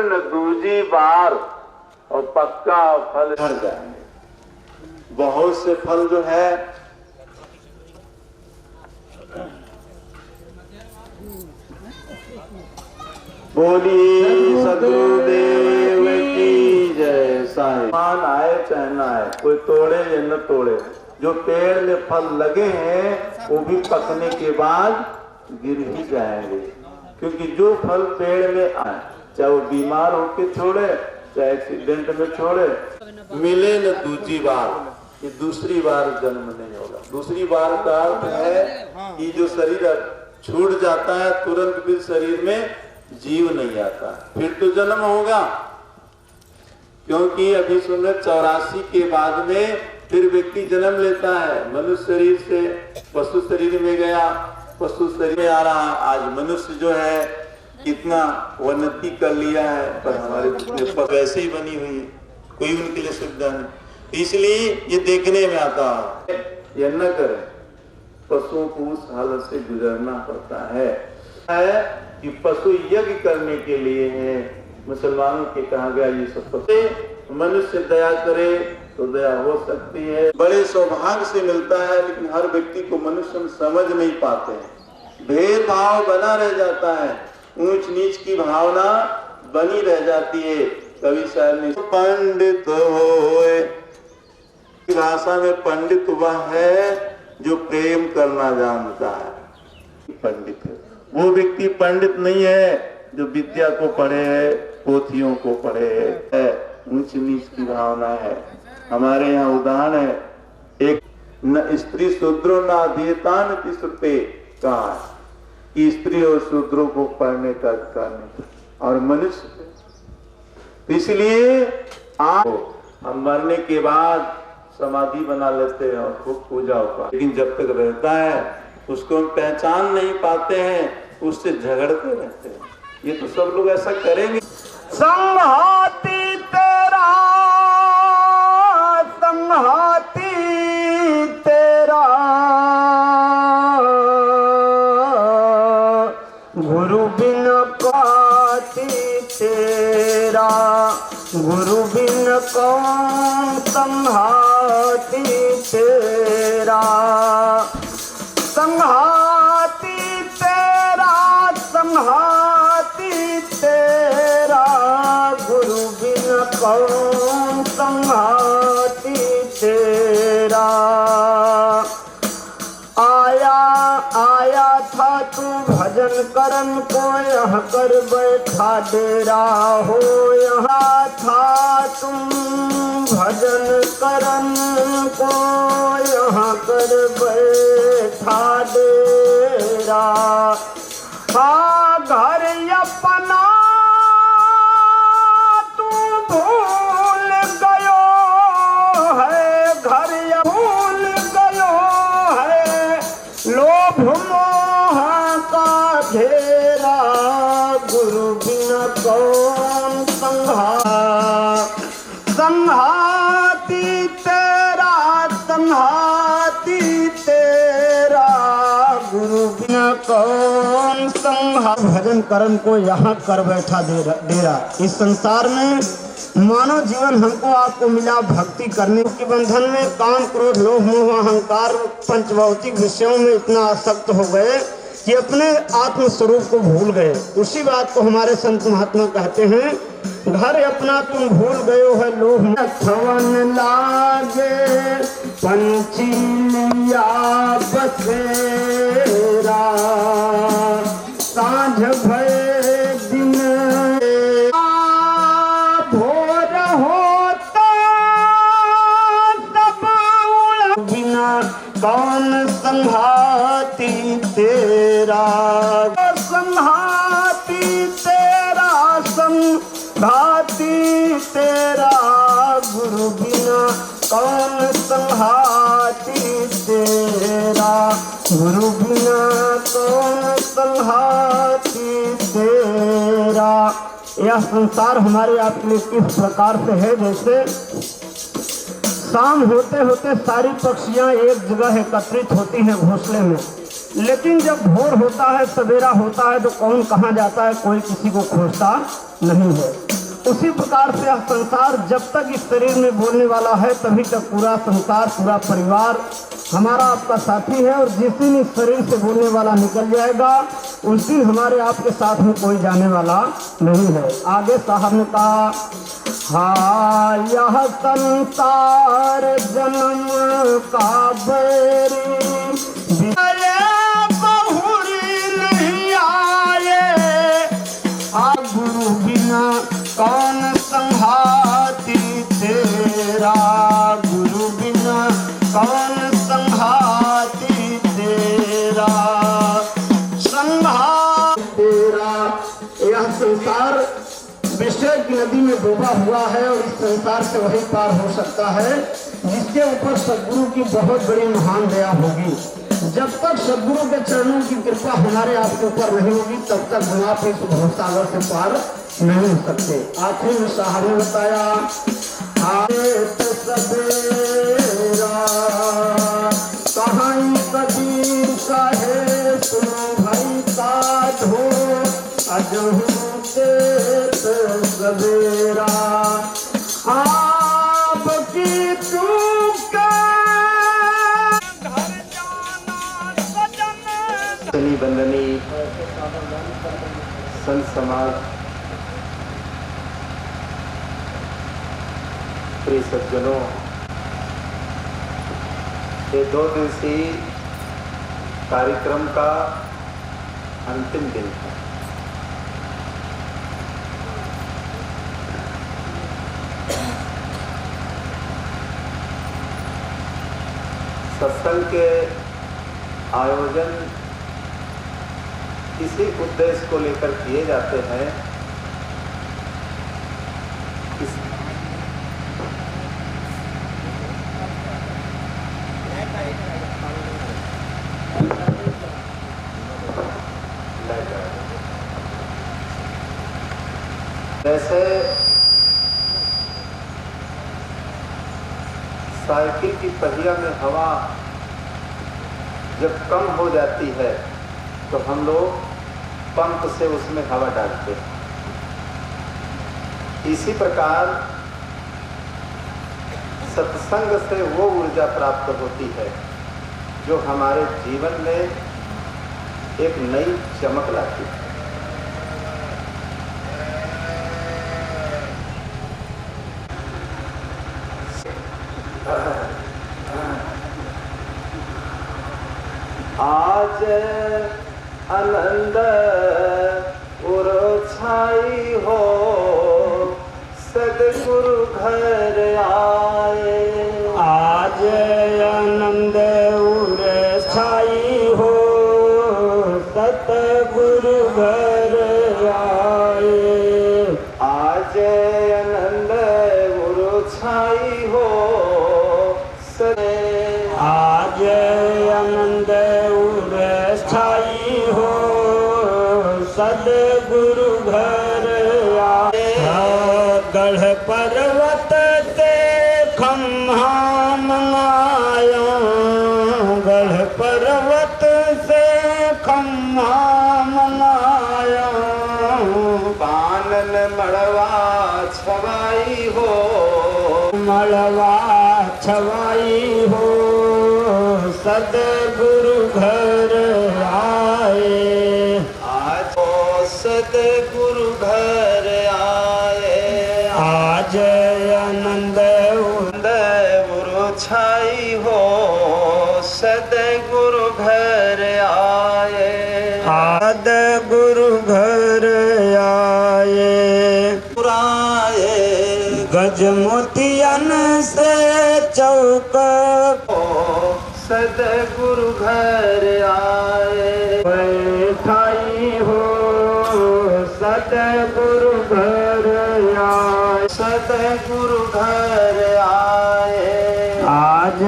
न दूजी बार और पक्का फल झड़ जाएंगे। बहुत से फल जो है बोली सदगुरुदेव की जय। साईं आए चाहे ना आए, कोई तोड़े या न तोड़े, जो पेड़ में फल लगे हैं वो भी पकने के बाद गिर ही जाएंगे। क्योंकि जो फल पेड़ में आए, चाहे वो बीमार होके छोड़े चाहे एक्सीडेंट में छोड़े, मिले न दूसरी बार, ये दूसरी बार जन्म नहीं होगा। दूसरी बार का अर्थ है कि जो शरीर छूट जाता है तुरंत फिर शरीर में जीव नहीं आता, फिर तो जन्म होगा। क्योंकि अभी सुने 84 के बाद में फिर व्यक्ति जन्म लेता है। मनुष्य शरीर से पशु शरीर में गया, पशु शरीर में आ रहा। आज मनुष्य जो है कितना उन्नति कर लिया है, पर हमारे वैसे ही बनी हुई है, कोई उनके लिए सुविधा नहीं। इसलिए ये देखने में आता है ये न करें, पशुओं को उस हालत से गुजरना पड़ता है कि पशु यज्ञ करने के लिए है। मुसलमानों के कहा गया ये सब पशु, मनुष्य दया करे तो दया हो सकती है। बड़े सौभाग्य से मिलता है, लेकिन हर व्यक्ति को मनुष्य समझ नहीं पाते हैं। भेदभाव बना रह जाता है, ऊंच नीच की भावना बनी रह जाती है। कवि शायर ने पंडित होए, भाषा में पंडित वह है जो प्रेम करना जानता है, पंडित है। वो व्यक्ति पंडित नहीं है जो विद्या को पढ़े है, पोथियों को पढ़े है, ऊंच नीच की भावना है। हमारे यहाँ उदाहरण है, एक न स्त्री शूद्रो न अधीयतान तिसुते कहा कि स्त्री और शूद्रों को पढ़ने का अधिकार नहीं, और मनुष्य। इसलिए आप हम मरने के बाद समाधि बना लेते हैं और खूब पूजा होता है, लेकिन जब तक रहता है उसको हम पहचान नहीं पाते हैं, उससे झगड़ते रहते हैं। ये तो सब लोग ऐसा करेंगे। संघाती तेरा, संघाती तेरा, गुरु बिन काती तेरा, गुरु बिन कौन संघाती तेरा, संघाती तेरा, संघाती तेरा, गुरु बिन कौन संघाती तेरा। आया आया था तू भजन करन को, यहाँ कर बैठा डेरा हो। यहाँ था तुम भजन करन को, यहाँ कर बैठा डेरा। हाँ घर अपना तू भूल गयो है, घर भूल गयो है, लोभ मोह का घेरा, गुरु बिन कौन संघाती तेरा, संघाती तेरा, गुरु बिन कौन संघा। भजन करन को यहाँ कर बैठा डेरा। इस संसार में मानव जीवन हमको आपको मिला भक्ति करने के बंधन में काम क्रोध लोभ मोह अहंकार पंचभौतिक विषयों में इतना आसक्त हो गए कि अपने आत्म स्वरूप को भूल गए। उसी बात को हमारे संत महात्मा कहते हैं, घर अपना तुम भूल गयो है लोभ। थवन लागे पंछी लिया बसेरा, सांझ भय दिन भोर होता तब बिना कौन संघाती तेरा, संघाती तेरा, संघाती तेरा, गुरु बिना कौन संघाती तेरा, गुरु बिना कौन संघाती तेरा। यह संसार हमारे आपके लिए किस प्रकार से है, जैसे शाम होते होते सारी पक्षियां एक जगह एकत्रित होती हैं घोंसले में, लेकिन जब भोर होता है, सवेरा होता है, तो कौन कहाँ जाता है, कोई किसी को खोजता नहीं है। उसी प्रकार से यह संसार जब तक इस शरीर में बोलने वाला है तभी तक पूरा संसार, पूरा परिवार हमारा आपका साथी है। और जिस दिन इस शरीर से बोलने वाला निकल जाएगा उस दिन हमारे आपके साथ में कोई जाने वाला नहीं है। आगे साहब ने कहा, हाँ यह संसार जन्म का बैरी, बहुरी नहीं आए, आ गुरु बिना कौन संघाती तेरा, गुरु बिना कौन संघाती तेरा, संघात तेरा। यह संसार विषय की नदी में डूबा हुआ है और इस संसार से वही पार हो सकता है जिसके ऊपर सदगुरु की बहुत बड़ी महान दया होगी। जब तक सदगुरु के चरणों की कृपा हमारे आपके ऊपर नहीं होगी तब तक हम आप इस भवसागर से पार नहीं हो सकते। आखिरी में साहब ने बताया, सवेरा कहानी कबीर का है, सुनो भाई साथ हो अजहू सवेरा, आपकी चूक सनी बंदनी संत समाज, प्रिय सज्जनों, ये 2 दिवसीय कार्यक्रम का अंतिम दिन है। सत्संग के आयोजन इसी उद्देश्य को लेकर किए जाते हैं, जैसे साइकिल की पहिया में हवा जब कम हो जाती है तो हम लोग पंप से उसमें हवा डालते हैं। इसी प्रकार सत्संग से वो ऊर्जा प्राप्त होती है जो हमारे जीवन में एक नई चमक लाती है। आज आनंद उरो छाई हो, सदगुरु घर आए। आज आनंद उर छाई हो, सतगुरु घर आए। आज आनंद उरो छाई हो, आज आनंद उर छाई हो, सदगुरु घर आए। गढ़ पर्वत से खम्हा मंगायो, गढ़ पर्वत से खम्हा मंगायो। पानन मड़वा छवाई हो, मड़वा छवाई हो, सदगुरु घर आए। आज ओ सदगुरु घर आए। आज आनंद गुरु छाई हो, सदगुरु घर आए। आद गुरु घर आए। पुराए गज मोतियन से चौक, सदगुरु घर आए। बैठाई हो, सदगुरु घर आए। सदगुरु घर आए। आज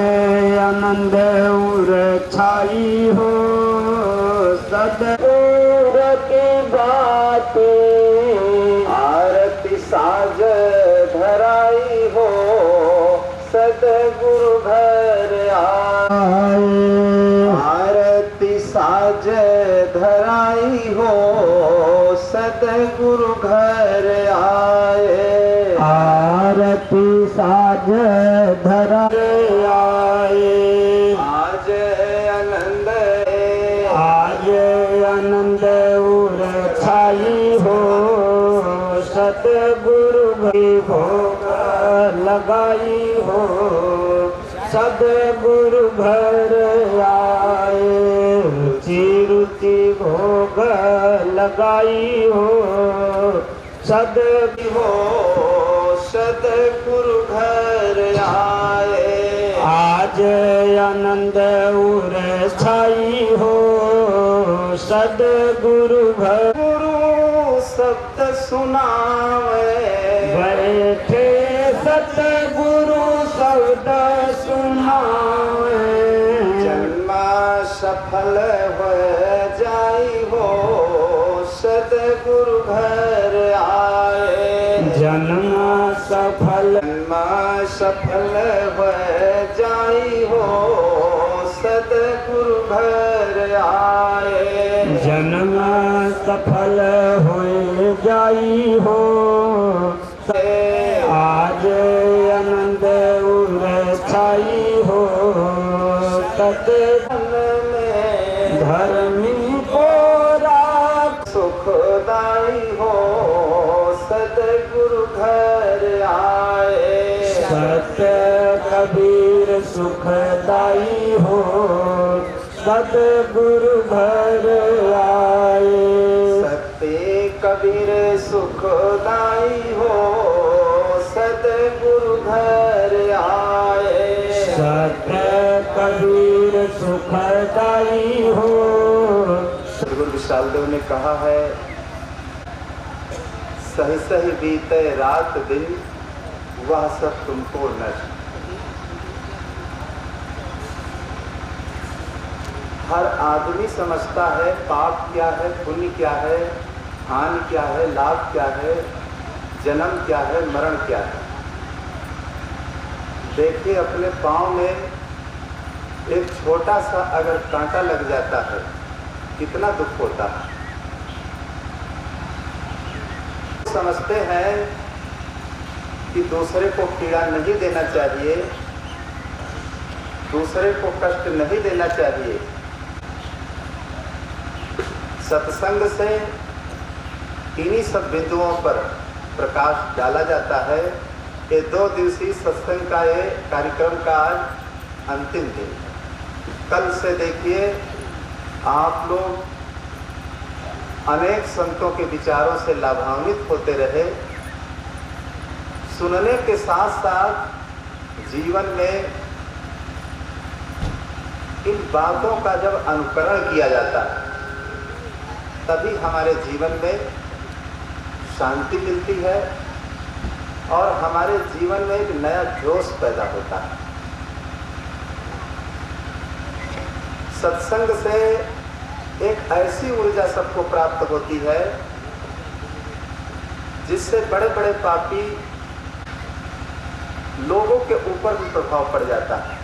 आनंद उर छाई हो, सदगुरु की बातें। आरती साज धराई हो, सदगुरु घर आए। आरती साज सदगुरु घर आए। आरती साज धरा आए। आज आनंद उर छाई हो, सतगुरु की भोग लगाई हो। सदगुरु घर आए, रुचि रुचि भोग लगाई हो। सदगुरु घर आए। आज आनंद उर छाई हो, सदगुरु घर। गुरु शब्द सुनावे, बैठे सतगुरु शब्द सुनावे। जन्म सफल हो जाई हो, सदगुरु घर आए। जन्म सफल हो जाई हो, सदगुरु घर आए। जन्म सफल हो जाई हो। आज आनंद उर छाई हो, सतगुरु में धर्मी को राख। सुखदाई हो, सदगुरु घर आए। सत्य कबीर सुखदाई हो, सतगुरु घर आए। सत्य कबीर सुखदाई हो, सदगुरु घर आए। सत्य कबीर सुखदाई हो। सदगुरु विशाल देव ने कहा है, सही सही बीते रात दिन, वह सब तुमको नष्ट। हर आदमी समझता है पाप क्या है, पुण्य क्या है, हानि क्या है, लाभ क्या है, जन्म क्या है, मरण क्या है। देखिए अपने पाँव में एक छोटा सा अगर कांटा लग जाता है, कितना दुख होता है। समझते हैं कि दूसरे को पीड़ा नहीं देना चाहिए, दूसरे को कष्ट नहीं देना चाहिए। सत्संग से इन्हीं सब बिंदुओं पर प्रकाश डाला जाता है। ये 2 दिवसीय सत्संग का ये कार्यक्रम का आज अंतिम दिन। कल से देखिए आप लोग अनेक संतों के विचारों से लाभान्वित होते रहे। सुनने के साथ साथ जीवन में इन बातों का जब अनुकरण किया जाता है, तभी हमारे जीवन में शांति मिलती है और हमारे जीवन में एक नया जोश पैदा होता है। सत्संग से एक ऐसी ऊर्जा सबको प्राप्त होती है जिससे बड़े बड़े पापी लोगों के ऊपर भी प्रभाव पड़ जाता है।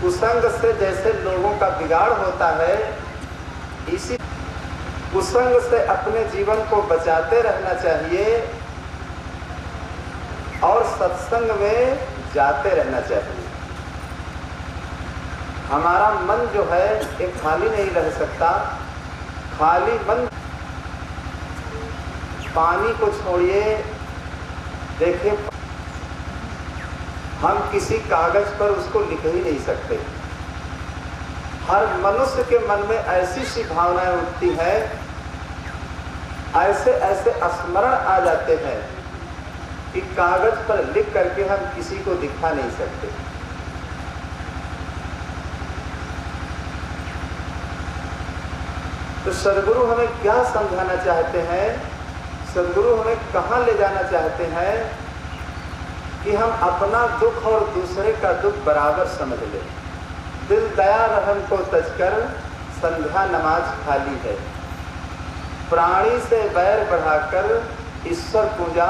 कुसंग से जैसे लोगों का बिगाड़ होता है, इसी कुसंग से अपने जीवन को बचाते रहना चाहिए और सत्संग में जाते रहना चाहिए। हमारा मन जो है एक खाली नहीं रह सकता। खाली मन, पानी को छोड़िए, देखिए हम किसी कागज पर उसको लिख ही नहीं सकते। हर मनुष्य के मन में ऐसी सी भावनाएं उठती हैं, ऐसे ऐसे स्मरण आ जाते हैं कि कागज पर लिख करके हम किसी को दिखा नहीं सकते। तो सदगुरु हमें क्या समझाना चाहते हैं, सदगुरु हमें कहाँ ले जाना चाहते हैं कि हम अपना दुख और दूसरे का दुख बराबर समझ लें। दिल दया रहम को तजकर संध्या नमाज खाली है। प्राणी से बैर बढ़ाकर ईश्वर पूजा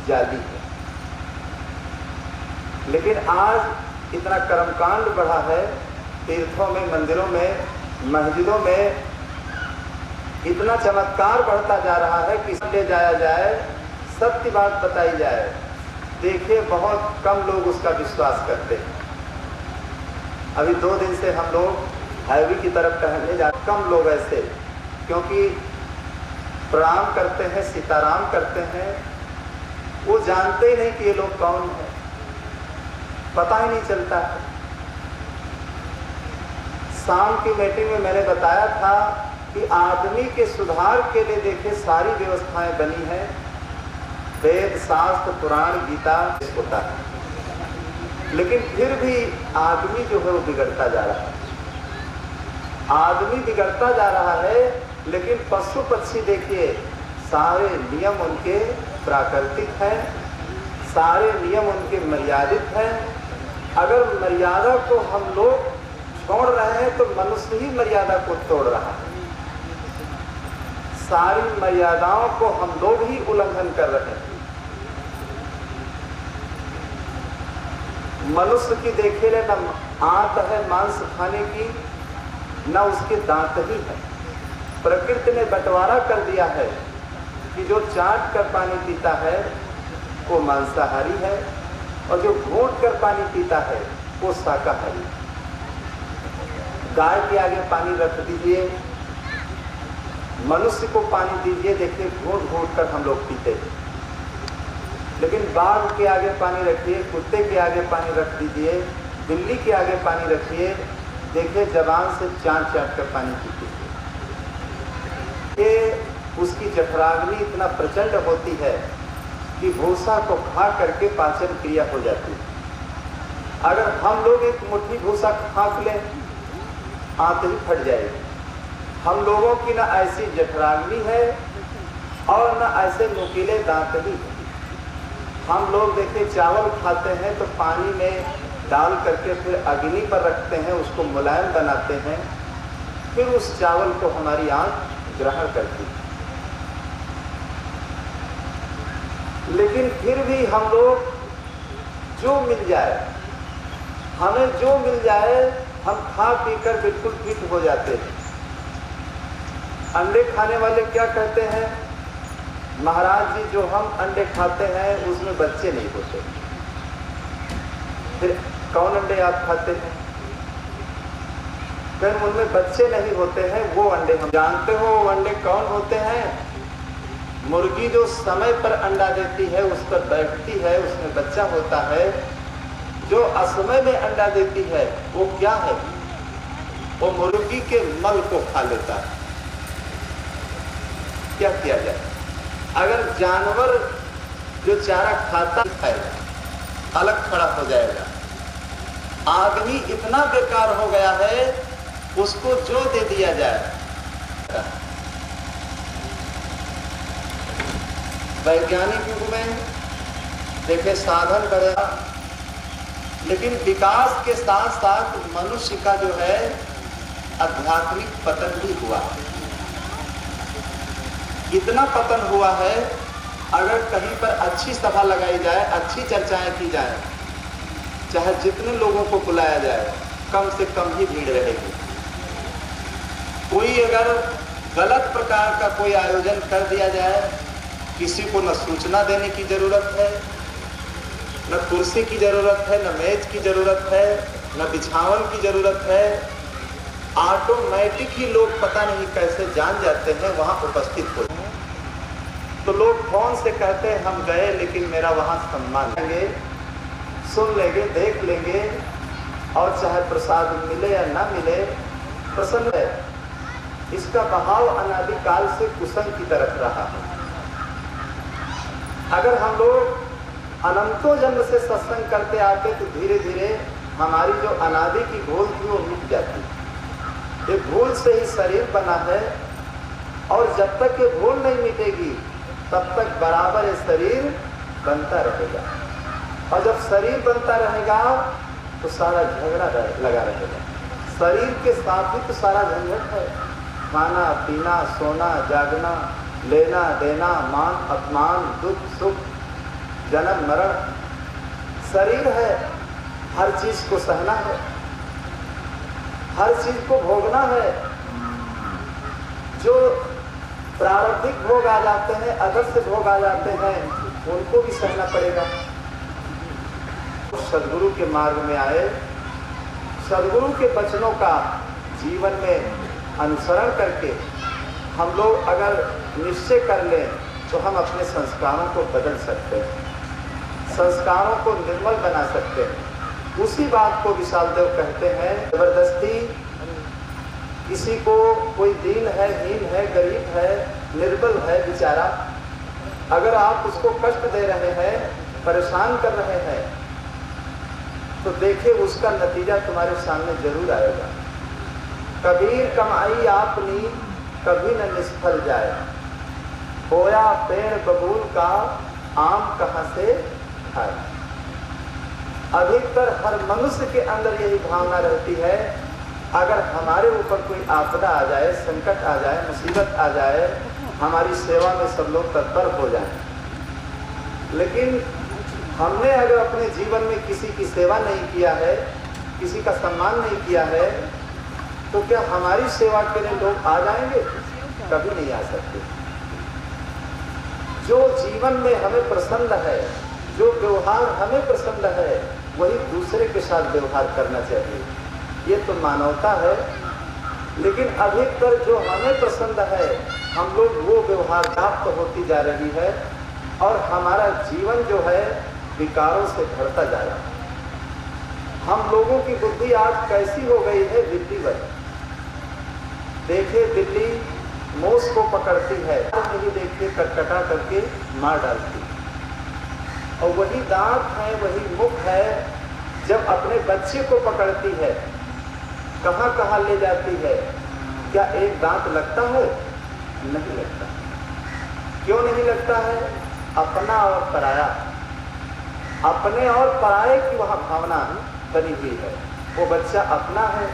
जाली है। लेकिन आज इतना कर्मकांड बढ़ा है, तीर्थों में, मंदिरों में, मस्जिदों में इतना चमत्कार बढ़ता जा रहा है कि ले जाया जाए, सत्य बात बताई जाए, देखिए बहुत कम लोग उसका विश्वास करते हैं। अभी 2 दिन से हम लोग हाईवे की तरफ टहलने जा, कम लोग ऐसे, क्योंकि प्रणाम करते हैं, सीताराम करते हैं, वो जानते ही नहीं कि ये लोग कौन हैं, पता ही नहीं चलता है। शाम की मीटिंग में मैंने बताया था कि आदमी के सुधार के लिए देखिए सारी व्यवस्थाएं बनी हैं, वेद शास्त्र पुराण गीता होता है, लेकिन फिर भी आदमी जो है वो बिगड़ता जा रहा है। आदमी बिगड़ता जा रहा है, लेकिन पशु पक्षी देखिए सारे नियम उनके प्राकृतिक हैं, सारे नियम उनके मर्यादित हैं। अगर मर्यादा को हम लोग छोड़ रहे हैं तो मनुष्य ही मर्यादा को तोड़ रहा है। सारी मर्यादाओं को हम लोग ही उल्लंघन कर रहे हैं। मनुष्य की देखिए न आंत है मांस खाने की, न उसके दांत ही है। प्रकृति ने बंटवारा कर दिया है कि जो चाट कर पानी पीता है वो मांसाहारी है, और जो घोंट कर पानी पीता है वो शाकाहारी। गाय के आगे पानी रख दीजिए, मनुष्य को पानी दीजिए, देखिए घोंट घोंट कर हम लोग पीते हैं। लेकिन बाघ के आगे पानी रखिए, कुत्ते के आगे पानी रख दीजिए, बिल्ली के आगे पानी रखिए, देखिए जबान से चाट चाट कर पानी पीती है। ये उसकी जठराग्नि इतना प्रचंड होती है कि भूसा को खा करके पाचन क्रिया हो जाती है। अगर हम लोग एक मुट्ठी भूसा खा लें, आंत ही फट जाएगी। हम लोगों की ना ऐसी जठराग्नि है और ना ऐसे नुकीले दांत ही है। हम लोग देखिए चावल खाते हैं तो पानी में डाल करके फिर अग्नि पर रखते हैं, उसको मुलायम बनाते हैं, फिर उस चावल को हमारी आंत ग्रहण करती है। लेकिन फिर भी हम लोग जो मिल जाए, हमें जो मिल जाए, हम खा पी कर बिल्कुल फिट हो जाते हैं। अंडे खाने वाले क्या कहते हैं, महाराज जी जो हम अंडे खाते हैं उसमें बच्चे नहीं होते। फिर कौन अंडे आप खाते हैं? फिर उनमें बच्चे नहीं होते हैं, वो अंडे हम जानते हो। वो अंडे कौन होते हैं? मुर्गी जो समय पर अंडा देती है, उस पर बैठती है, उसमें बच्चा होता है। जो असमय में अंडा देती है वो क्या है? वो मुर्गी के मल को खा लेता है। क्या किया जाए? अगर जानवर जो चारा खाता खाएगा, अलग खड़ा हो जाएगा। आदमी इतना बेकार हो गया है, उसको जो दे दिया जाए। वैज्ञानिक युग में देखे साधन बढ़ा, लेकिन विकास के साथ साथ मनुष्य का जो है आध्यात्मिक पतन भी हुआ है। इतना पतन हुआ है, अगर कहीं पर अच्छी सभा लगाई जाए, अच्छी चर्चाएं की जाए, चाहे जितने लोगों को बुलाया जाए, कम से कम ही भीड़ रहेगी। कोई अगर गलत प्रकार का कोई आयोजन कर दिया जाए, किसी को न सूचना देने की जरूरत है, न कुर्सी की जरूरत है, न मेज की जरूरत है, न बिछावन की जरूरत है, ऑटोमेटिक ही लोग पता नहीं कैसे जान जाते हैं वहां उपस्थित हो। तो लोग फोन से कहते हैं हम गए लेकिन मेरा वहां सम्मान लेंगे, सुन लेंगे, देख लेंगे, और चाहे प्रसाद मिले या ना मिले, प्रसन्न है। इसका बहाव अनादिकाल से कुसंग की तरफ रहा है। अगर हम लोग अनंतों जन्म से सत्संग करते आते तो धीरे धीरे हमारी जो अनादि की भूल थी वो मिट जाती। ये भूल से ही शरीर बना है, और जब तक ये भूल नहीं मिटेगी तब तक बराबर ये शरीर बनता रहेगा। और जब शरीर बनता रहेगा तो सारा झगड़ा लगा रहेगा। शरीर के साथ ही तो सारा झंझट है। खाना पीना, सोना जागना, लेना देना, मान अपमान, दुख सुख, जन्म मरण, शरीर है। हर चीज को सहना है, हर चीज को भोगना है। जो प्रारब्धिक भोग आ जाते हैं, अदस्य भोग आ जाते हैं, उनको भी सहना पड़ेगा। सदगुरु के मार्ग में आए, सदगुरु के वचनों का जीवन में अनुसरण करके हम लोग अगर निश्चय कर लें तो हम अपने संस्कारों को बदल सकते हैं, संस्कारों को निर्मल बना सकते हैं। उसी बात को विशाल देव कहते हैं, जबरदस्ती किसी को, कोई दीन है, हीन है, गरीब है, निर्बल है बेचारा, अगर आप उसको कष्ट दे रहे हैं, परेशान कर रहे हैं, तो देखिए उसका नतीजा तुम्हारे सामने जरूर आएगा। कबीर कमाई आपनी कभी न निष्फल जाए, होया पेड़ बबूल का आम कहां से खाए। अधिकतर हर मनुष्य के अंदर यही भावना रहती है, अगर हमारे ऊपर कोई आपदा आ जाए, संकट आ जाए, मुसीबत आ जाए, हमारी सेवा में सब लोग तत्पर हो जाएं। लेकिन हमने अगर अपने जीवन में किसी की सेवा नहीं किया है, किसी का सम्मान नहीं किया है, तो क्या हमारी सेवा के लिए लोग आ जाएंगे? कभी नहीं आ सकते। जो जीवन में हमें प्रसन्न है, जो व्यवहार हमें प्रसन्न है, वही दूसरे के साथ व्यवहार करना चाहिए। ये तो मानवता है। लेकिन अधिकतर जो हमें पसंद है, हम लोग वो व्यवहार प्राप्त होती जा रही है और हमारा जीवन जो है विकारों से भरता जा रहा है। हम लोगों की बुद्धि आज कैसी हो गई है, बिल्लीवत। देखिए बिल्ली मूस को पकड़ती है, नहीं देखिए कटकटा करके मार डालती है। और वही दांत है, वही मुख है, जब अपने बच्चे को पकड़ती है कहां कहां ले जाती है। क्या एक दांत लगता है? नहीं लगता। क्यों नहीं लगता है? अपना और पराया, अपने और पराये की वहां भावना बनी हुई है। वो बच्चा अपना है,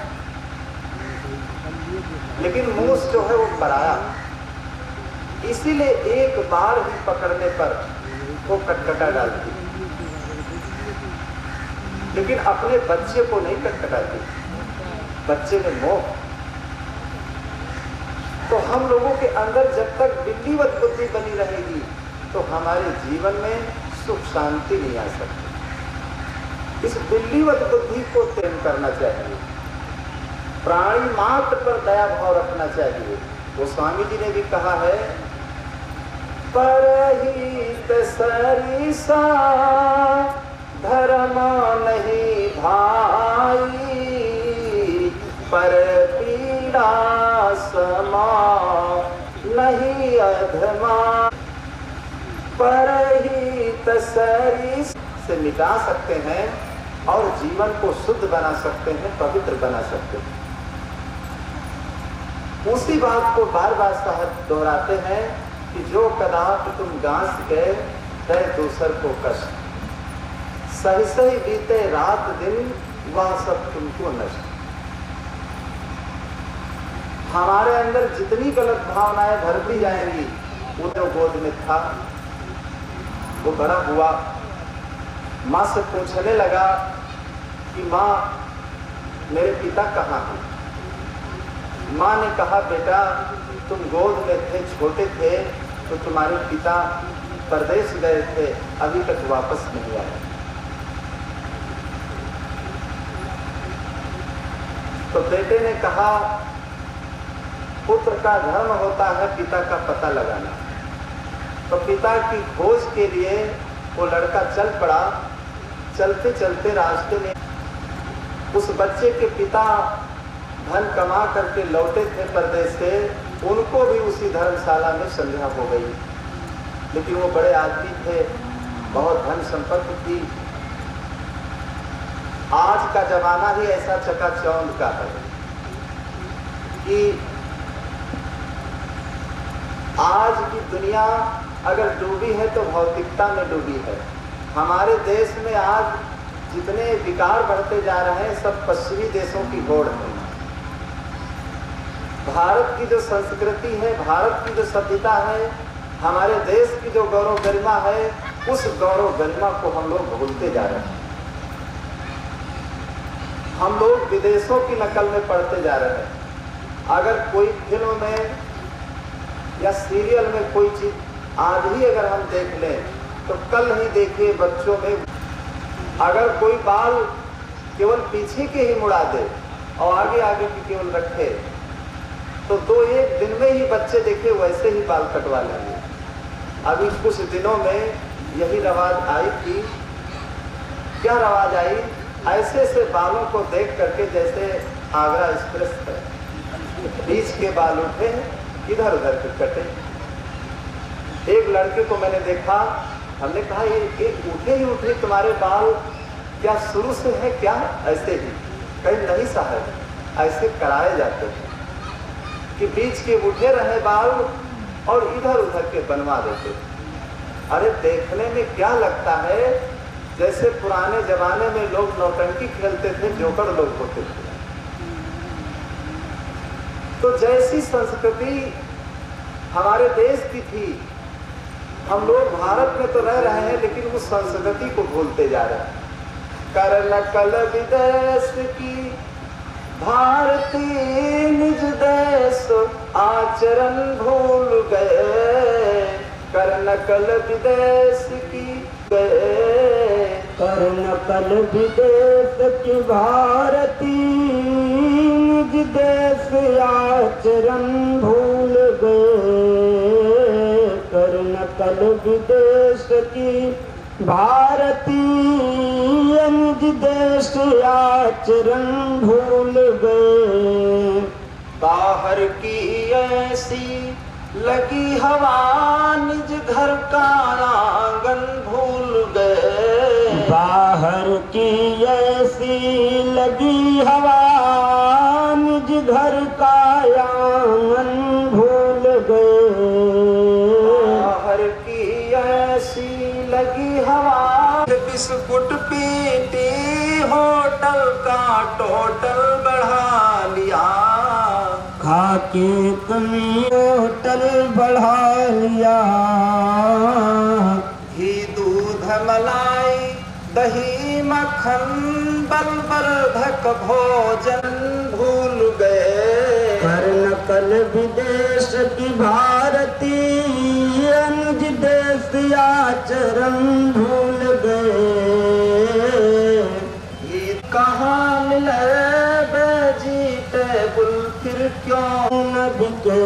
लेकिन मूस जो है वो पराया। इसीलिए एक बार ही पकड़ने पर वो कटकटा डालती, लेकिन अपने बच्चे को नहीं कटकटाती। बच्चे में मोह। तो हम लोगों के अंदर जब तक बिल्लीवत बुद्धि बनी रहेगी तो हमारे जीवन में सुख शांति नहीं आ सकती। इस बिल्लीवत बुद्धि को तेज करना चाहिए, प्राणी मात्र पर दया भाव रखना चाहिए। वो स्वामी जी ने भी कहा है, परहित सरिसा धर्म नहीं भाई, पर पीड़ा समा नहीं अधमा। परहित सरिस से मिटा सकते हैं और जीवन को शुद्ध बना सकते हैं, पवित्र बना सकते हैं। उसी बात को बार बार साहब दोहराते हैं कि जो कदापि तुम गांस गए तय दूसर को कष्ट, सही सही बीते रात दिन वह सब तुमको नष्ट। हमारे अंदर जितनी गलत भावनाएं भरती जाएंगी, वो जो गोद में था वो बड़ा हुआ, माँ से पूछने लगा कि माँ मेरे पिता कहाँ हैं? माँ ने कहा, बेटा तुम गोद में थे, छोटे थे, तो तुम्हारे पिता परदेश गए थे, अभी तक वापस नहीं आए। तो बेटे ने कहा, पुत्र का धर्म होता है पिता का पता लगाना। तो पिता की खोज के लिए वो लड़का चल पड़ा। चलते चलते रास्ते में उस बच्चे के पिता धन कमा करके लौटे थे परदेश से, उनको भी उसी धर्मशाला में संध्या हो गई। लेकिन वो बड़े आदमी थे, बहुत धन संपत्ति थी। आज का जमाना ही ऐसा चकाचौंध का है कि आज की दुनिया अगर डूबी है तो भौतिकता में डूबी है। हमारे देश में आज जितने विकार बढ़ते जा रहे हैं, सब पश्चिमी देशों की होड़ है। भारत की जो संस्कृति है, भारत की जो सभ्यता है, हमारे देश की जो गौरव गरिमा है, उस गौरव गरिमा को हम लोग भूलते जा रहे हैं। हम लोग विदेशों की नकल में पढ़ते जा रहे हैं। अगर कोई फिल्म में या सीरियल में कोई चीज आज ही अगर हम देख लें तो कल ही देखिए बच्चों में अगर कोई बाल केवल पीछे के ही मुड़ा दे और आगे आगे की केवल रखे तो 2-1 दिन में ही बच्चे देखे वैसे ही बाल कटवा लेंगे। अभी कुछ दिनों में यही रवाज आई थी। क्या रवाज आई? ऐसे ऐसे बालों को देख करके जैसे आगरा एक्सप्रेस है, बीच के बाल उठे इधर उधर के कटे। एक लड़के को मैंने देखा, हमने कहा ये उठे ही उठे तुम्हारे बाल क्या शुरू से है क्या? ऐसे ही कहीं नहीं साहब, ऐसे कराए जाते हैं कि बीच के उठे रहे बाल और इधर उधर के बनवा देते। अरे देखने में क्या लगता है जैसे पुराने जमाने में लोग नौटंकी खेलते थे, जोकर लोग होते थे। तो जैसी संस्कृति हमारे देश की थी, हम लोग भारत में तो रह रहे हैं लेकिन उस संस्कृति को भूलते जा रहे हैं। कर नकल विदेश की भारतीय निज देश आचरण भूल गए। कर नकल विदेश की कर नकल विदेश की भारतीय निज देश आचरण भूल गए। कर नकल विदेश की भारतीय निज देश आचरण भूल गए। बाहर की ऐसी लगी हवा निज घर का आंगन भूल गए। बाहर की ऐसी लगी हवा निज घर का आंगन भूल गए। बाहर की ऐसी लगी हवा बिस्कुट पीती होटल का टोटल बढ़ा लिया। खाके कमी होटल बढ़ा लिया। घी दूध मलाई दही मक्खन बलवर्धक भोजन भूल गए। कर नकल विदेश की भारतीय निज देश आचरण भूल गए। ये कहाँ मिले वेजिटेबल फिर क्यों न बिके।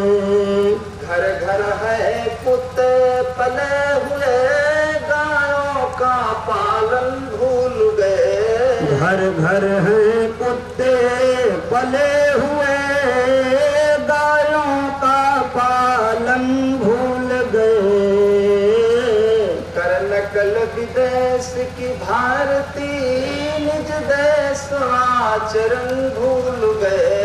घर घर है कुत्ते पले हुए गायों का पालन भूल गए। घर घर है कुत्ते पले हुए गायों का पालन भूल गए। कर नकल विदेश की भारतीय निज देश आचरण भूल गए।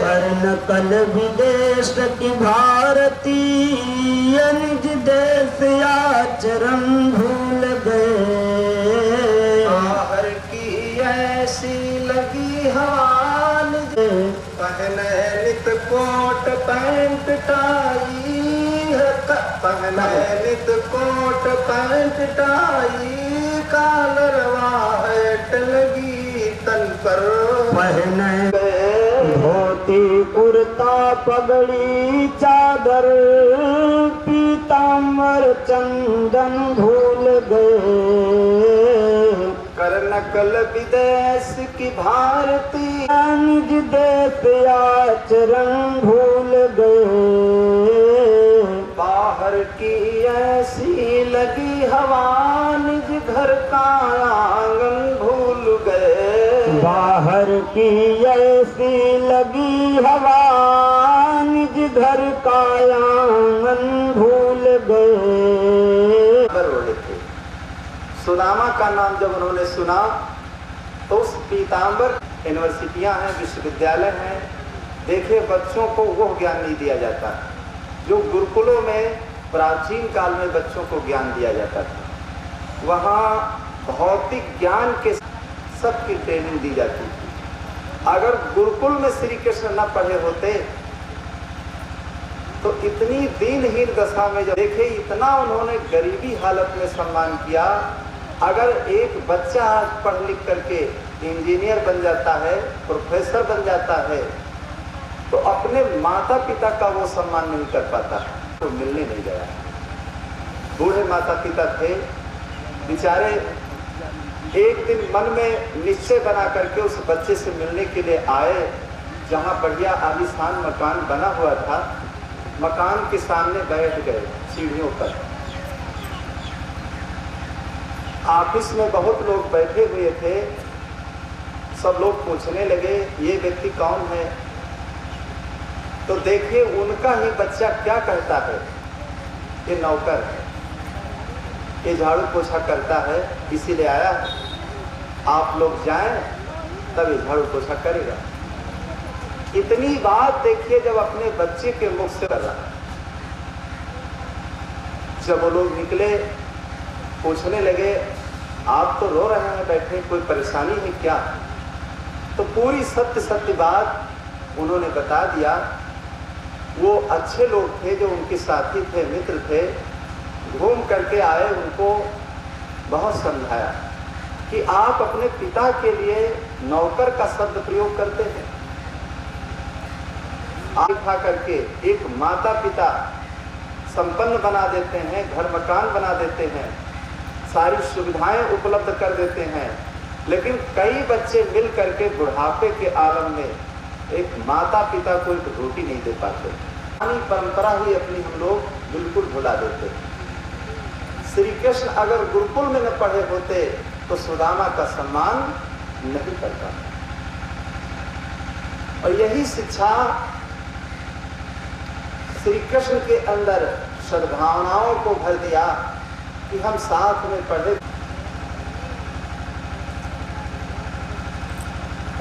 कर नकल विदेश की भारतीय निज देश आचरण भूल गए। बाहर की ऐसी लगी हवा निज पहने नित कोट पैंट टाई है। पहने नित कोट पैंट टाई कालरवा हैट लगी तन पर। पहने धोती कुर्ता पगड़ी चादर पीताम्बर चंदन भूल गए। कर नकल विदेश की भारतीय निज देश आचरण भूल गए। बाहर की ऐसी लगी हवा निज घर का आंगन भूल गए। बाहर की ऐसी लगी हवा निज घर का आंगन भूल गए। सुदामा का नाम जब उन्होंने सुना तो उस पीताम्बर यूनिवर्सिटियां हैं, विश्वविद्यालय हैं, देखे बच्चों को वो ज्ञान नहीं दिया जाता जो गुरुकुलों में प्राचीन काल में बच्चों को ज्ञान दिया जाता था। वहाँ भौतिक ज्ञान के सबकी ट्रेनिंग दी जाती थी। अगर गुरुकुल में श्री कृष्ण न पढ़े होते तो इतनी दीनहीन दशा में जब देखे, इतना उन्होंने गरीबी हालत में सम्मान किया। अगर एक बच्चा आज पढ़ लिख करके इंजीनियर बन जाता है, प्रोफेसर बन जाता है, तो अपने माता पिता का वो सम्मान नहीं कर पाता। को मिलने नहीं गया। बूढ़े माता पिता थे बेचारे, एक दिन मन में निश्चय बना करके उस बच्चे से मिलने के लिए आए, जहां बढ़िया आलीशान मकान बना हुआ था। मकान के सामने बैठ गए सीढ़ियों पर। ऑफिस में बहुत लोग बैठे हुए थे। सब लोग पूछने लगे ये व्यक्ति कौन है। तो देखिए उनका ही बच्चा क्या कहता है, ये नौकर है, ये झाड़ू पोछा करता है, इसीलिए आया है, आप लोग जाएं तब ये झाड़ू पोछा करेगा। इतनी बात देखिए जब अपने बच्चे के मुख से कर रहा है। जब वो लोग निकले पूछने लगे आप तो रो रहे हैं बैठे, कोई परेशानी है क्या। तो पूरी सत्य सत्य बात उन्होंने बता दिया। वो अच्छे लोग थे जो उनके साथी थे, मित्र थे, घूम करके आए, उनको बहुत समझाया कि आप अपने पिता के लिए नौकर का शब्द प्रयोग करते हैं। आप खा करके एक माता पिता संपन्न बना देते हैं, घर मकान बना देते हैं, सारी सुविधाएं उपलब्ध कर देते हैं, लेकिन कई बच्चे मिल करके बुढ़ापे के आलम में एक माता पिता को एक रोटी नहीं दे पाते। पुरानी परंपरा ही अपनी हम लोग बिल्कुल भुला देते। श्री कृष्ण अगर गुरुकुल में न पढ़े होते तो सुदामा का सम्मान नहीं करता। और यही शिक्षा श्री कृष्ण के अंदर सद्भावनाओं को भर दिया कि हम साथ में पढ़े।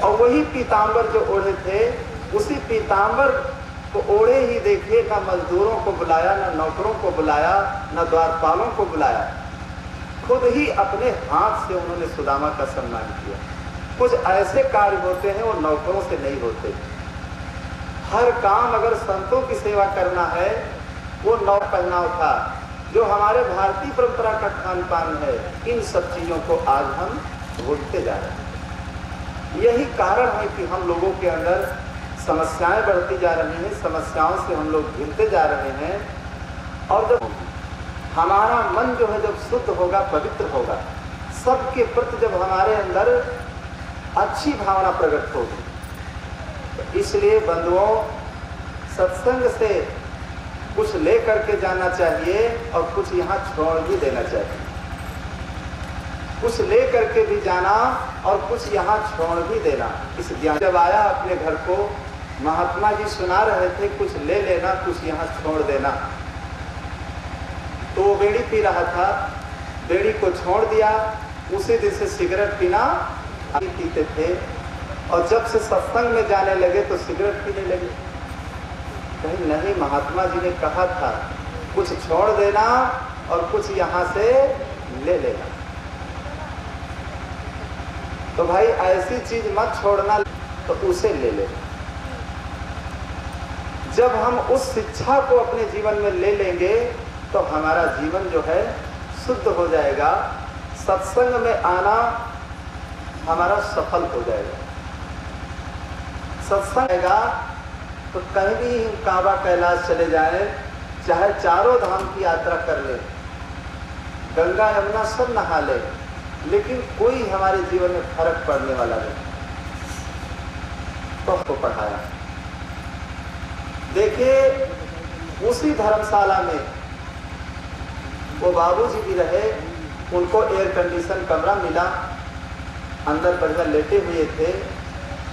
और वही पीतांबर जो ओढ़े थे, उसी पीतांबर को ओढ़े ही देखिए ना मजदूरों को बुलाया, ना नौकरों को बुलाया, ना द्वारपालों को बुलाया, खुद ही अपने हाथ से उन्होंने सुदामा का सम्मान किया। कुछ ऐसे कार्य होते हैं वो नौकरों से नहीं होते। हर काम अगर संतों की सेवा करना है वो नौ पहनाव था, जो हमारे भारतीय परंपरा का खान पान है। इन सब चीजों को आज हम भूलते जा रहे हैं। यही कारण है कि हम लोगों के अंदर समस्याएं बढ़ती जा रही हैं, समस्याओं से हम लोग घिरते जा रहे हैं। और जब हमारा मन जो है जब शुद्ध होगा, पवित्र होगा, सबके प्रति जब हमारे अंदर अच्छी भावना प्रकट होगी, तो इसलिए बंधुओं सत्संग से कुछ ले करके जाना चाहिए और कुछ यहाँ छोड़ भी देना चाहिए। कुछ ले करके भी जाना और कुछ यहाँ छोड़ भी देना। इस ज्ञान जब आया अपने घर को, महात्मा जी सुना रहे थे कुछ ले लेना, कुछ यहाँ छोड़ देना। तो वो बीड़ी पी रहा था, बीड़ी को छोड़ दिया। उसी दिन से सिगरेट पीना पीते थे, और जब से सत्संग में जाने लगे तो सिगरेट पीने लगे। कहीं नहीं, महात्मा जी ने कहा था कुछ छोड़ देना और कुछ यहाँ से ले लेना। तो भाई ऐसी चीज मत छोड़ना, तो उसे ले लेना। जब हम उस शिक्षा को अपने जीवन में ले लेंगे तो हमारा जीवन जो है शुद्ध हो जाएगा। सत्संग में आना हमारा सफल हो जाएगा। सत्संग आएगा तो कहीं भी काबा कैलाश चले जाए, चाहे चारों धाम की यात्रा कर ले, गंगा यमुना सब नहा ले, लेकिन कोई हमारे जीवन में फर्क पड़ने वाला नहीं। तो हमको पढ़ाया। देखिए उसी धर्मशाला में वो बाबूजी भी रहे, उनको एयर कंडीशन कमरा मिला, अंदर बढ़िया लेटे हुए थे।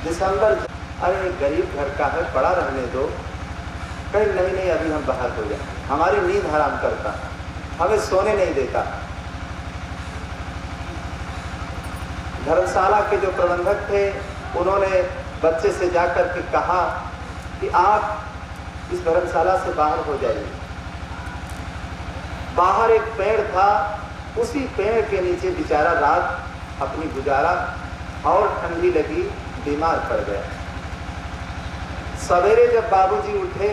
दिसंबर, अरे गरीब घर का है, पड़ा रहने दो। कहीं नहीं नहीं, अभी हम बाहर हो जाए, हमारी नींद हराम करता, हमें सोने नहीं देता। धर्मशाला के जो प्रबंधक थे उन्होंने बच्चे से जाकर के कहा कि आप इस धर्मशाला से बाहर हो जाइए। बाहर एक पेड़ था, उसी पेड़ के नीचे बेचारा रात अपनी गुजारा, और ठंडी लगी, बीमार पड़ गया। सवेरे जब बाबूजी उठे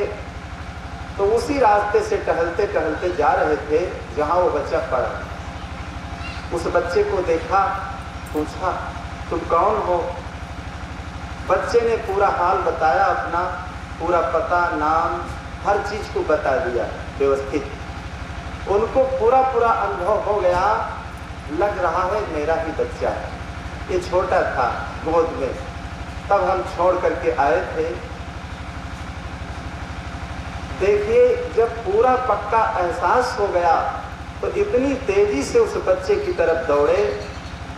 तो उसी रास्ते से टहलते टहलते जा रहे थे जहां वो बच्चा पड़ा। उस बच्चे को देखा, पूछा तुम कौन हो। बच्चे ने पूरा हाल बताया, अपना पूरा पता, नाम, हर चीज को बता दिया। व्यवस्थित। उनको पूरा पूरा अनुभव हो गया, लग रहा है मेरा ही बच्चा है। ये छोटा था गोद में, तब हम छोड़ करके आए थे। देखिए, जब पूरा पक्का एहसास हो गया तो इतनी तेजी से उस बच्चे की तरफ दौड़े,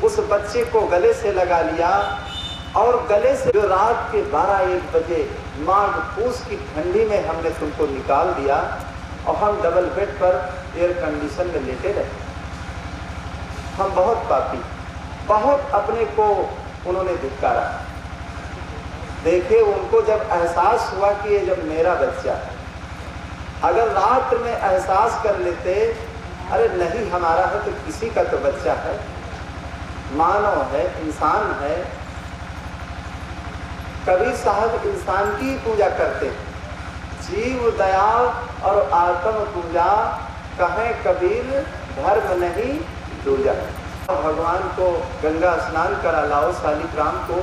उस बच्चे को गले से लगा लिया और गले से जो रात के 12-1 बजे माघ पूस की ठंडी में हमने तुमको निकाल दिया और हम डबल बेड पर एयर कंडीशन में लेटे रहे। हम बहुत पापी, बहुत अपने को उन्होंने धिक्कारा। देखिए, उनको जब एहसास हुआ कि ये जब मेरा बच्चा है, अगर रात में एहसास कर लेते अरे नहीं हमारा है तो किसी का तो बच्चा है, मानव है, इंसान है। कबीर साहब इंसान की पूजा करते हैं, जीव दया और आत्म पूजा, कहें कबीर धर्म नहीं दूजा। भगवान को गंगा स्नान करा लाओ शालिग्राम को।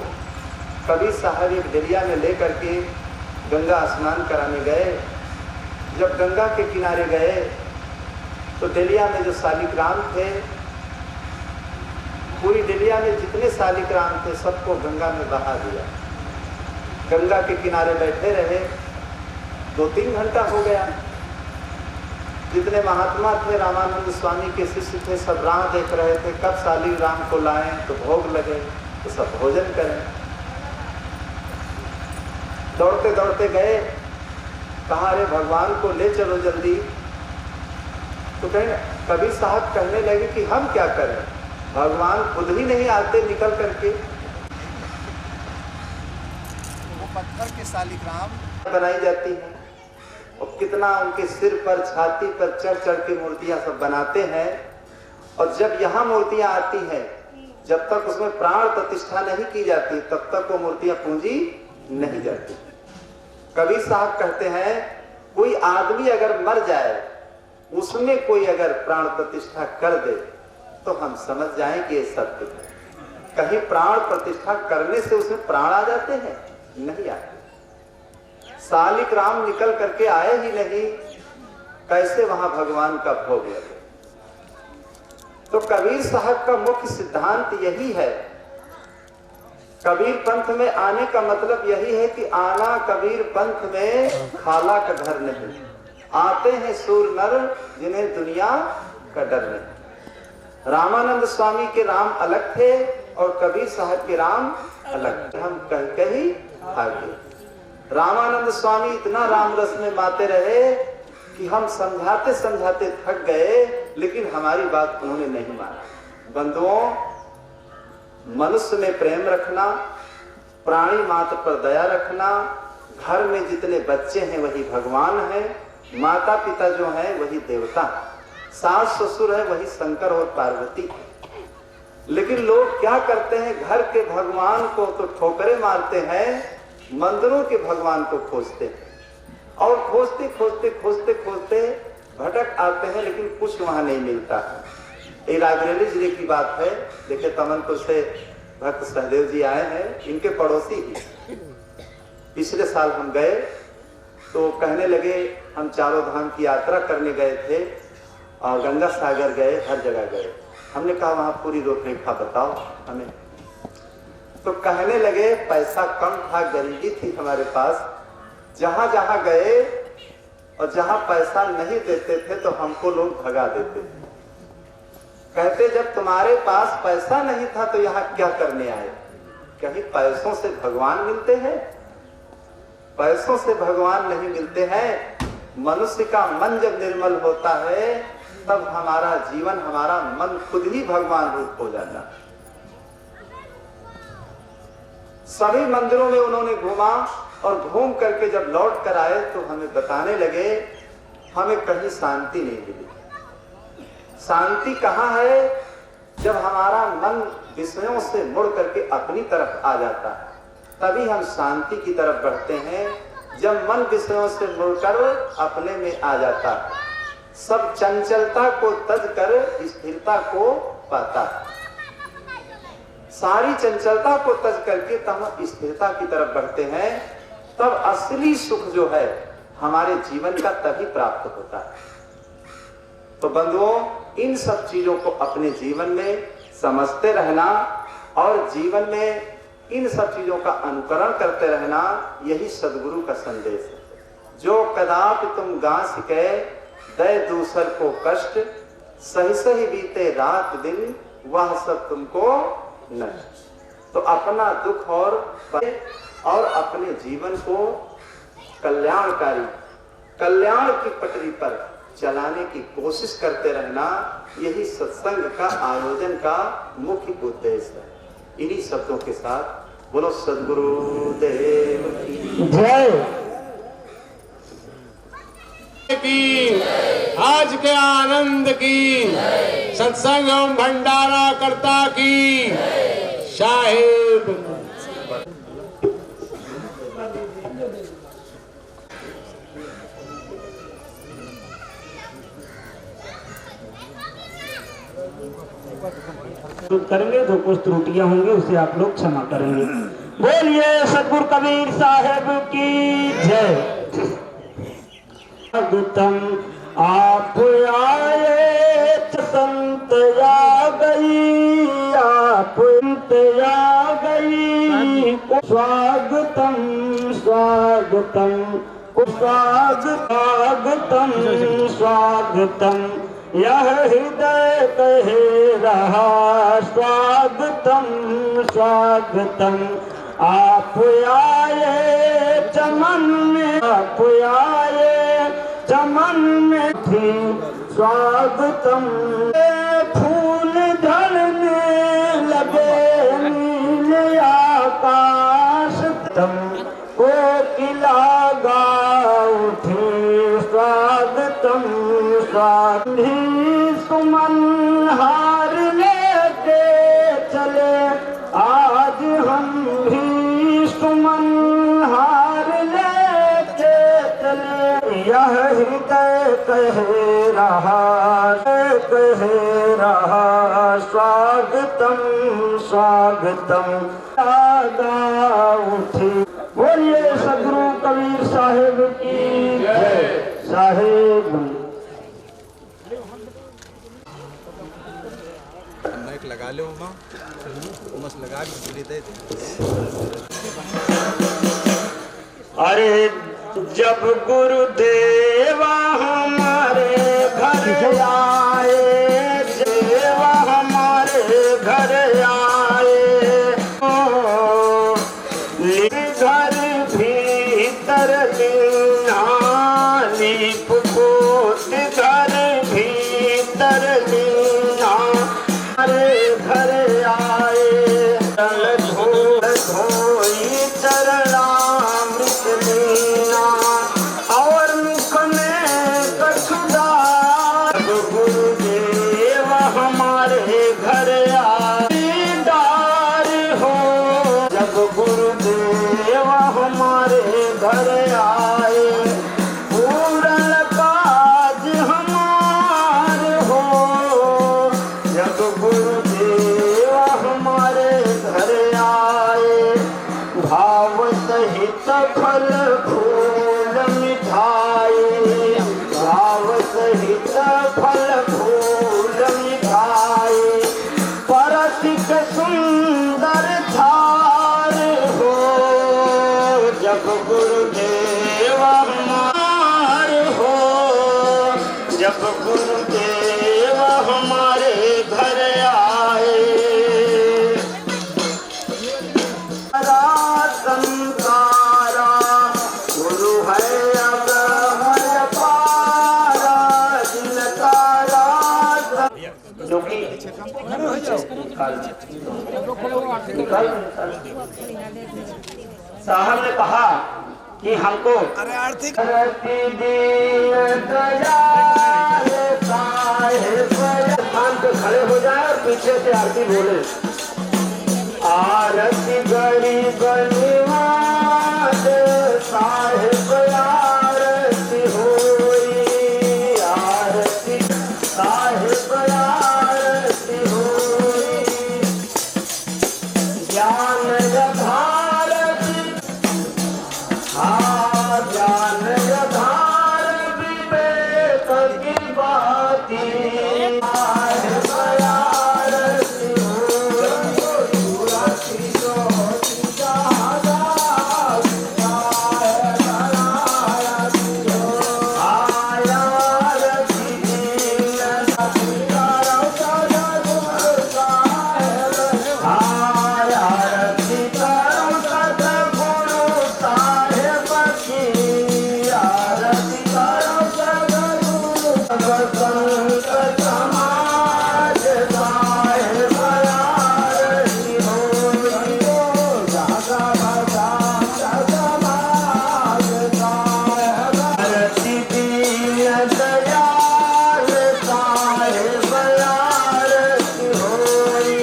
कबीर साहब एक डलिया में लेकर के गंगा स्नान कराने गए। जब गंगा के किनारे गए तो डलिया में जो शालिग्राम थे, पूरी डलिया में जितने शालिग्राम थे सबको गंगा में बहा दिया। गंगा के किनारे बैठे रहे, 2-3 घंटा हो गया। जितने महात्मा थे, रामानंद स्वामी के शिष्य थे, सब राह देख रहे थे कब शालिग्राम को लाएं तो भोग लगे तो सब भोजन करें। दौड़ते दौड़ते गए, कहा अरे भगवान को ले चलो जल्दी। तो कहीं कबीर साहब कहने लगे कि हम क्या करें, भगवान खुद ही नहीं आते निकल करके। वो पत्थर के शालिग्राम बनाई जाती है और कितना उनके सिर पर, छाती पर चढ़ चढ़ के मूर्तियां सब बनाते हैं। और जब यहाँ मूर्तियां आती हैं, जब तक उसमें प्राण प्रतिष्ठा नहीं की जाती तब तक वो मूर्तियां पूंजी नहीं जाती। कबीर साहब कहते हैं कोई आदमी अगर मर जाए, उसमें कोई अगर प्राण प्रतिष्ठा कर दे तो हम समझ जाएं कि ये सत्य है। कहीं प्राण प्रतिष्ठा करने से उसमें प्राण आ जाते हैं? नहीं आते। शालिग्राम निकल करके आए ही नहीं, कैसे वहां भगवान का भोग लगे। तो कबीर साहब का मुख्य सिद्धांत यही है। कबीर पंथ में आने का मतलब यही है कि आना कबीर पंथ में खाला का घर नहीं। आते हैं सूर नर जिन्हें दुनिया का डर नहीं। रामानंद स्वामी के राम अलग थे और कबीर साहब के राम अलग। हम कह ही आगे। रामानंद स्वामी इतना राम रस में माते रहे कि हम समझाते समझाते थक गए, लेकिन हमारी बात उन्होंने नहीं माना। बंधुओं, मनुष्य में प्रेम रखना, प्राणी मात्र पर दया रखना, घर में जितने बच्चे हैं वही भगवान है, माता पिता जो है वही देवता, सास ससुर है वही शंकर और पार्वती। लेकिन लोग क्या करते हैं, घर के भगवान को तो ठोकरे मारते हैं, मंदिरों के भगवान को खोजते हैं और खोजते खोजते खोजते खोजते भटक आते हैं, लेकिन कुछ वहां नहीं मिलता। ये राजरेली जिले की बात है। देखिए, तमनपुर से भक्त सहदेव जी आए हैं, इनके पड़ोसी ही। पिछले साल हम गए तो कहने लगे हम चारों धाम की यात्रा करने गए थे और गंगा सागर गए, हर जगह गए। हमने कहा वहां पूरी रूपरेखा बताओ हमें। तो कहने लगे पैसा कम था, गरीबी थी हमारे पास, जहां जहां गए और जहां पैसा नहीं देते थे तो हमको लोग भगा देते थे। कहते जब तुम्हारे पास पैसा नहीं था तो यहाँ क्या करने आए? कहीं पैसों से भगवान मिलते हैं? पैसों से भगवान नहीं मिलते हैं। मनुष्य का मन जब निर्मल होता है तब हमारा जीवन, हमारा मन खुद ही भगवान रूप हो जाता है। सभी मंदिरों में उन्होंने घूमा और घूम करके जब लौट कर आए तो हमें बताने लगे हमें कहीं शांति नहीं मिली। शांति कहाँ है? जब हमारा मन विषयों से मुड़ करके अपनी तरफ आ जाता है तभी हम शांति की तरफ बढ़ते हैं। जब मन विषयों से मुड़कर अपने में आ जाता है, सब चंचलता को तज कर स्थिरता को पाता है। सारी चंचलता को तज करके तब हम स्थिरता की तरफ बढ़ते हैं। तब असली सुख जो है हमारे जीवन का तभी प्राप्त होता है। तो बंधुओं, इन सब चीजों को अपने जीवन में समझते रहना और जीवन में इन सब चीजों का अनुकरण करते रहना, यही सदगुरु का संदेश है। जो कदापि तुम गा सिके दे दूसर को कष्ट, सही सही बीते रात दिन वह सब तुमको नष्ट। तो अपना दुख और अपने जीवन को कल्याणकारी, कल्याण की पटरी पर चलाने की कोशिश करते रहना, यही सत्संग का आयोजन का मुख्य उद्देश्य है। इन्हीं शब्दों के साथ बोलो सद्गुरु देव की जय। आज के आनंद की, सत्संग एवं भंडारा करता की साहेब। करेंगे, जो कुछ त्रुटियां होंगी उसे आप लोग क्षमा करेंगे। बोलिए सतगुरु कबीर साहेब की जय। स्वागतम आप आए, संत आ गई, आप आ गई। स्वागतम स्वागतम स्वागतम स्वागतम, यह हृदय कहे रहा स्वागतम स्वागतम। आप आए चमन में, आप आए चमन में थी स्वागतम। फूल झड़ने लगे नीले आकाश, तम कोकिला गा उठी स्वागतम स्वागतम। सुमन हार लेके चले आज हम भी, सुमन हार लेके चले। यह हृदय कह रहा स्वागतम स्वागतम। गा उठी। बोलिए सदगुरु कबीर साहेब की जय। साहेब माइक लगा लो मामा, मस्त लगा दे। अरे जब गुरुदेवा हमारे घर आए, देवा हमारे घर आए, घर भीतर लीना लीप पोत, घर भीतर लीना हमारे घर आए। चल धोई चरणामृत लीना और मुख में कछुदा। गुरुदेव हमारे घर आए डार हो, जब गुरुदेव हमारे घर आए पूरन काज हमार हो। जब गुरुदेव हमारे घर आए भाव सहित फल फूल मिठाई, भाव सहित फल फूल मिठाई। परसिक सुंदर थार हो, जब गुरुदेव हमार हो, जब गुरुदेव हमारे घर आए। संसारा गुरु है अब हर पारा, जिनका राज जो कि साहब ने कहा कि हमको आरती खड़े हो जाए और पीछे से आरती बोले। आरती गरीब निवास साहेब आरती होई, आरती साहेब आरती होई। ज्ञान भारती, हाँ ज्ञान भारती। संत समाज साहेब आरती होई जागा बजा समाज साहेब आरती दीन दयाल साहेब आरती होई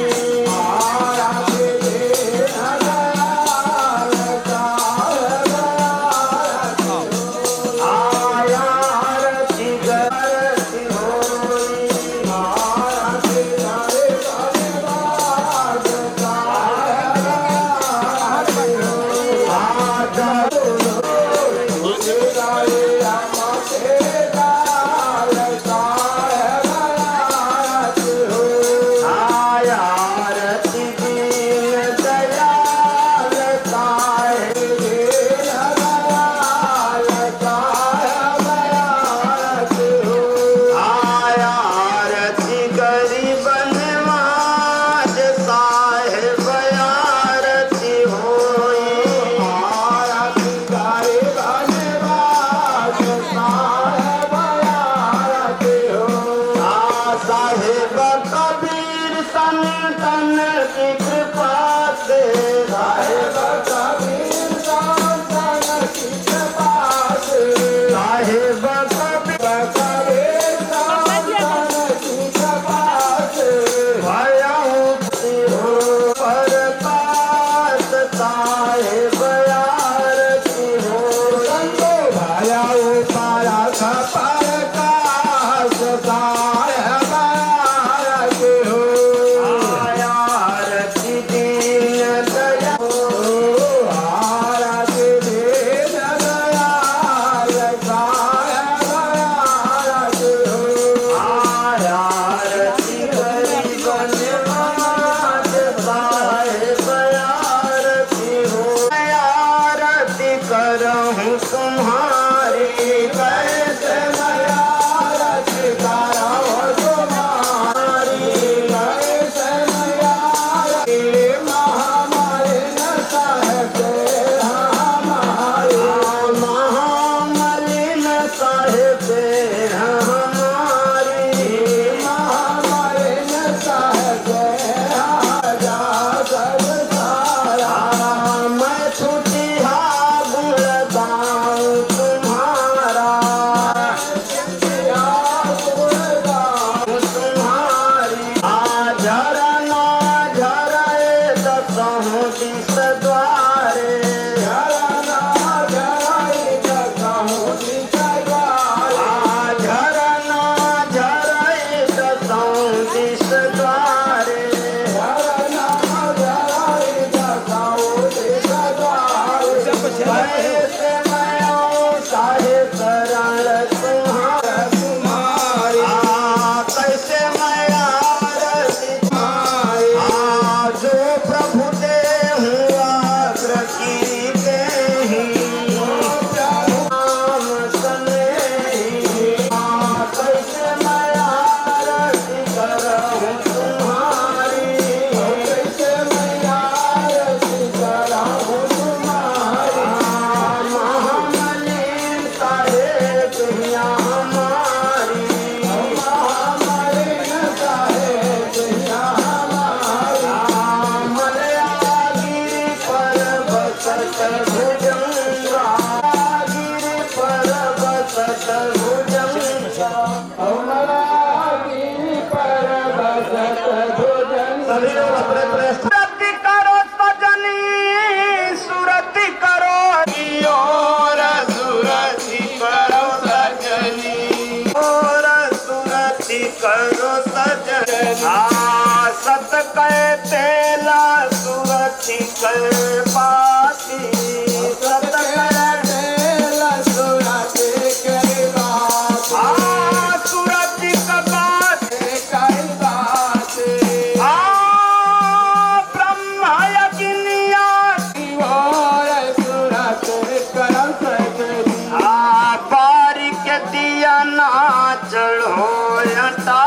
आरती दीन दयाल साहेब आया आरती करती होई आरती करे धन्यवाद साहेब आजा मुझे गाए आमाते लाल साहेब आरती होई आया आरती दीन दयाल साहेब दीन दयाल साहेब आरती होई आया आरती गरीब नवाज साहेब आरती होई आरती गरीब नवाज साहेब आरती होई साहेब कबीर संतन की कृपा से साहेब कबीर संतन की कृपा से साहेब कबीर संतन की कृपा से भया हो प्रकाश साहेब आरती हो संतो भया हो प्रकाश साहेब आरती हो आया आरती दीन दया आरती दीन दयाल साहेब आरती हो आया आरती गरीब नवाज साहेब आरती हो आरती करहूँ तुम्हारी कैसे मैं आरती करहूँ तुम्हारी कैसे मैं आरती महामारी न साहेब हमारी महामारी न साहेब हमारी महामारी न साहेब आजा सब सारा मैं छुटिया गुण गाऊं तुम्हारा छुटिया गुण गाऊं तुम्हारी झरना झरे दसहु दिस द्वारे झरना झरे दसहु दिस द्वारे झरना झरे दसहु दिस द्वारे झरना झरे दसहु दिस द्वारे कैसे मैं आऊं साहेब शरण तुम्हारी कैसे मैं आरती तुम्हारी जो प्रभु दे हूँ आग्रह की देही नाम सनेही कैसे मैं आरती करहूँ तुम्हारी कैसे मैं आरती करहूँ तुम्हारी महामलिन साहेब हिया हमारी महामलिन साहेब हिया हमारी मलयागिरी पर्वत भुजंगा गिरी पर्वत भुजंगा मलयागिरी पर्वत भुजंगा सभी लोग अपने अपने सुरति करो सजनी सुरति करो और सुरति करो सजनी और सुरति करो सजनी सत कह तेला सुरति कर पाती सत कह तेला सुरति कर पाती सुरति का बात कर बात ब्रह्मा यज्ञिया और सुरति कर सजनी बारी के दिया ना चढ़ो अटा